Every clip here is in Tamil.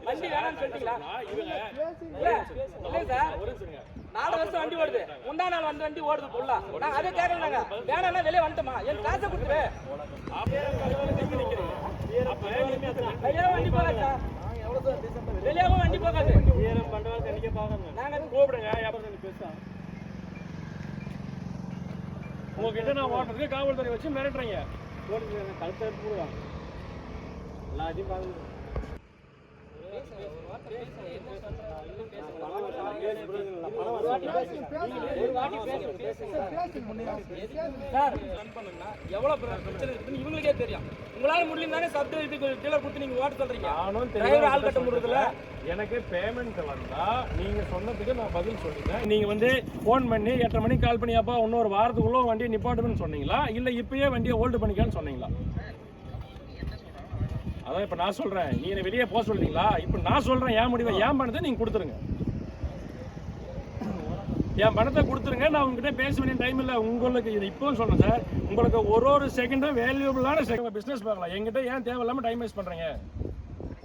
வண்டி வேணாம்னு சொல்லிட்டீங்களா? இல்ல சார், 4 வருஷம் வண்டி ஓடுது, முந்தா நாள் வந்து வண்டி ஓடுது ஃபுல்லா. நான் அதை கேட்கறாங்க, வேணாம்னா வெளியே வந்துட்டோமா, என் காசை கொடுத்துரு. வெளியே வண்டி போகாது சார், வெளியாவும் வண்டி போகாது. நாங்க கூப்பிடுங்க, உங்ககிட்ட நான் ஓட்டுறதுக்கு காவல்துறை வச்சு மிரட்டுறீங்க. கலெக்டர் போடுவாங்க எல்லாத்தையும் பாருங்க. இவங்களுக்கே தெரியும், உங்களால முடியும் தானே சப்த இதுக்கு டீலர் கொடுத்து நீங்க ஓட்ட சொல்றீங்க. டிரைவர் ஆள் கட்ட முடியல. எனக்கு பேமெண்ட் வந்தா நீங்க சொன்னதுக்கு நான் பதில் சொல்லிட்டேன். நீங்க வந்து போன் பண்ணி 8:30 மணிக்கு கால் பண்ணி அப்பா இன்னொரு வாரத்துக்குள்ள வண்டியை நிப்பாட்டுன்னு சொன்னீங்களா, இல்ல இப்பயே வண்டியை ஹோல்டு பண்ணிக்கலான்னு சொன்னீங்களா? அதான் இப்ப நான் சொல்றேன், நீங்க வெளியே போக சொல்றீங்களா? இப்ப நான் சொல்றேன், என் முடிவை என் பணத்தை நீங்க கொடுத்துருங்க, என் பணத்தை கொடுத்துருங்க. நான் உங்ககிட்ட பேச வேண்டிய டைம் இல்லை உங்களுக்கு. இது இப்பவும் சொல்றேன் சார், உங்களுக்கு ஒரு செகண்டும் வேல்யூபிளான செகண்ட் பிசினஸ் பார்க்கலாம். என்கிட்ட ஏன் தேவையில்லாம டைம் வேஸ்ட் பண்றீங்க?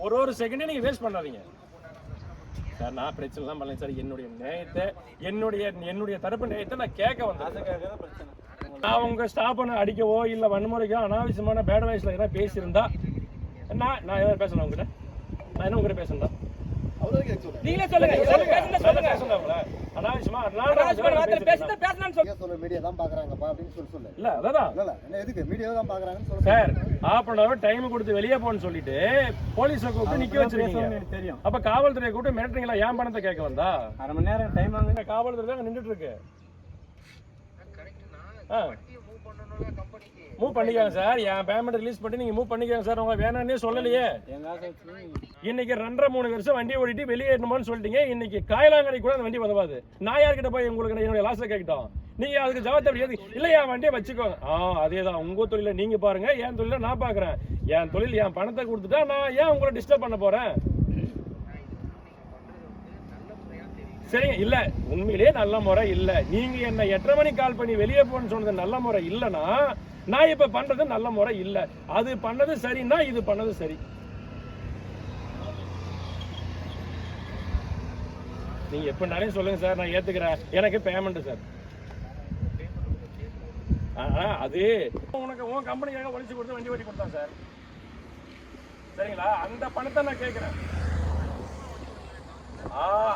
ஒரு செகண்டே நீங்க வேஸ்ட் பண்ணாதீங்க சார். நான் பிரச்சனை எல்லாம் பண்ணல சார், என்னுடைய நியாயத்தை என்னுடைய தரப்பு நியாயத்தை நான் கேட்க வந்தேன். நான் உங்க ஸ்டாஃபை அடிக்கவோ இல்ல வன்முறைக்கோ அனாவசியமான பேட் வாய்ஸ்ல ஏதாவது பேசியிருந்தா நான் ஏதாவது பேசணும் உங்ககிட்ட? நான் என்ன உங்ககிட்ட பேசுறேன்? நீங்களே சொல்லுங்க, சொல்லுங்க. அனாவசியமா மீடியா தான் பாக்குறாங்கப்பா அப்படின்னு சொல்லு. இல்ல அதான் இல்ல என்ன எதுக்கு மீடியா தான் பாக்குறாங்கன்னு சொல்லுங்க சார். 1/2 hour டைம் கொடுத்து வெளியே போன்னு சொல்லிட்டு போலீஸை கூப்பிட்டு நிக்க வச்சிருக்கீங்க. தெரியும், அப்ப காவல்துறையை கூப்பிட்டு மிரட்டுறீங்களா? ஏன் பணத்தை கேட்க வந்தா? 1/2 மணி நேரம் டைம் வாங்க. காவல்துறை தான் நின்றுட்டு இருக்கு. மூவ் பண்ணிக்காங்க சார், என் பேமெண்ட் ரிலீஸ் பண்ணி நீங்க மூவ் பண்ணிக்காங்க சார். உங்க வேணான்னே சொல்லலையே. இன்னைக்கு 2.5-3 வருஷம் வண்டி ஓடிட்டு வெளியேறணுமான்னு சொல்லிட்டீங்க. இன்னைக்கு காயலாங்கரை கூட அந்த வண்டி உதவாது. நான் யார்கிட்ட போய் உங்களுக்கு என்னுடைய லாஸை கேட்கட்டும்? நீங்க அதுக்கு ஜவாப்தாரி இல்ல, என் வண்டியை வச்சுக்கோங்க. அதேதான், உங்க தொழில நீங்க பாருங்க, என் தொழில நான் பாக்குறேன். என் தொழில் என் பணத்தை கொடுத்துட்டா நான் ஏன் உங்களை டிஸ்டர்ப் பண்ண போறேன்? சரிங்க, இல்ல உண்மையிலேயே நல்ல முறை இல்ல. நீங்க என்ன 8:30 மணிக்கு கால் பண்ணி வெளியே போன்னு சொன்னது நல்ல முறை இல்லைன்னா, நான் இப்ப பண்றது நல்ல முறை இல்ல. அது பண்ணது சரின்னா இது பண்ணது சரி. நீங்க எப்படினாலும் சொல்லுங்க சார், நான் ஏத்துக்கிறேன். எனக்கு பேமெண்ட் சார். அது உனக்கு உன் கம்பெனிக்காக ஒழிச்சு கொடுத்து வண்டி ஓட்டி கொடுத்தான் சார். சரிங்களா? அந்த பணத்தை நான் கேட்கிறேன்.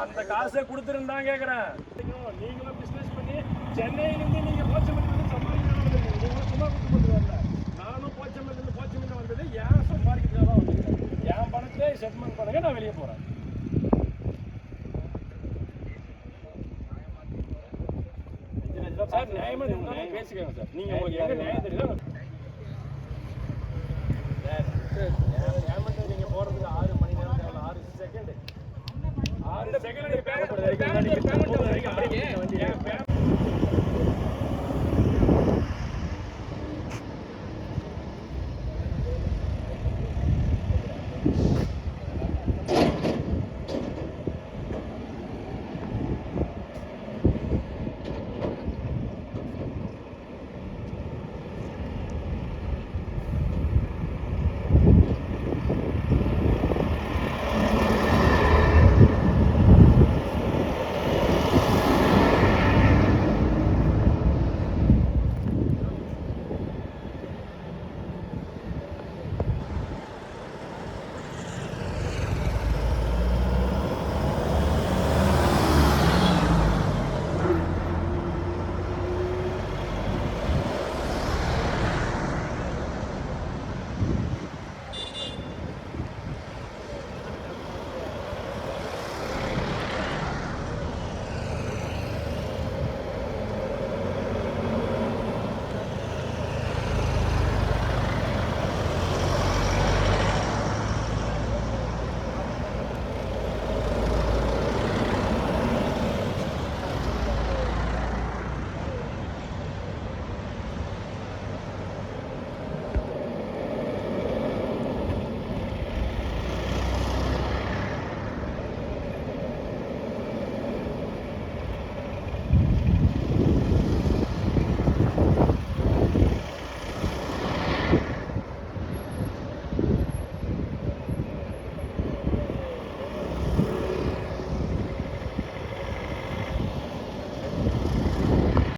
அந்த காசை கொடுத்துருந்தா கேட்கிறேன். நீங்களும் பிசினஸ் பண்ணி சென்னையிலிருந்து நீங்க போச்சமல்லிருந்து சம்பாதிக்க சும்மா கொடுத்து வரல. நானும் போச்சமல்லிருந்து வந்தது ஏன் சம்பாதிக்கிறதா தான் வந்திருக்கேன். என் பணத்தை செட்டில்மெண்ட் பண்ணுங்க, நான் வெளியே போறேன். சார் நியாயமா பேசிக்கோங்க சார். நீங்க உங்களுக்கு எங்க நியாயம் தெரியுதோ பேமெண்ட் நீங்க போறதுக்கு 6 மணி நேரம் தேவை, 6 செகண்ட். 6 second payment